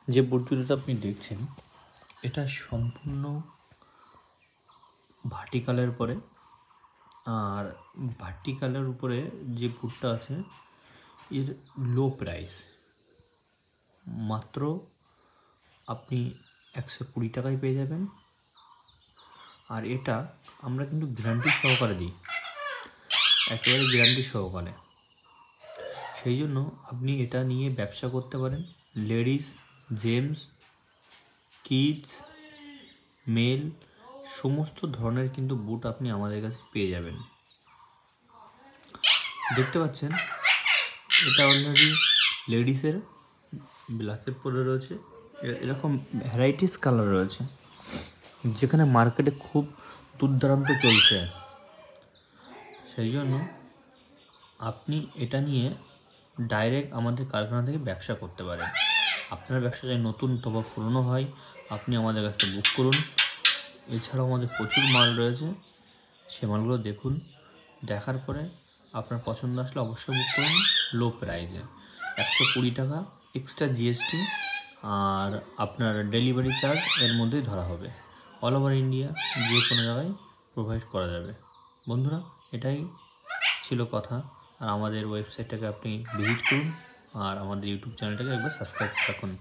যে বুট জুতোটা আপনি দেখছেন এটা সম্পূর্ণ ভার্টিকালের উপরে, আর ভার্টিকালের উপরে যে বুটটা আছে এর লো প্রাইস, মাত্র আপনি 120 টাকায় পেয়ে যাবেন। আর এটা আমরা কিন্তু গ্যারান্টি সহকারে দিই, একেবারে গ্যারান্টি সহকারে। সেই জন্য আপনি এটা নিয়ে ব্যবসা করতে পারেন। লেডিস, জেন্টস, কিডস, মেল সমস্ত ধরনের কিন্তু বুট আপনি আমাদের কাছে পেয়ে যাবেন। দেখতে পাচ্ছেন এটা অলরেডি লেডিসের ব্ল্যাকের পরে রয়েছে, এরকম ভ্যারাইটিস কালার রয়েছে, যেখানে মার্কেটে খুব দুর্দান্ত চলছে। সেই জন্য আপনি এটা নিয়ে ডাইরেক্ট আমাদের কারখানা থেকে ব্যবসা করতে পারেন। আপনার ব্যবসা চাই নতুন অথবা পুরনো হয়, আপনি আমাদের কাছ থেকে বুক করুন। এছাড়াও আমাদের প্রচুর মাল রয়েছে, সে মালগুলো দেখুন, দেখার পরে আপনার পছন্দ আসলে অবশ্যই বুক করুন লো প্রাইসে। 120 টাকা এক্সট্রা জিএসটি আর আপনার ডেলিভারি চার্জ এর মধ্যেই ধরা হবে। অল ওভার ইন্ডিয়া যে কোনো জায়গায় প্রোভাইড করা যাবে। বন্ধুরা, এটাই ছিল কথা। আর আমাদের ওয়েবসাইটটাকে আপনি ভিজিট করুন আর আমাদের ইউটিউব চ্যানেলটাকে একবার সাবস্ক্রাইব রাখুন।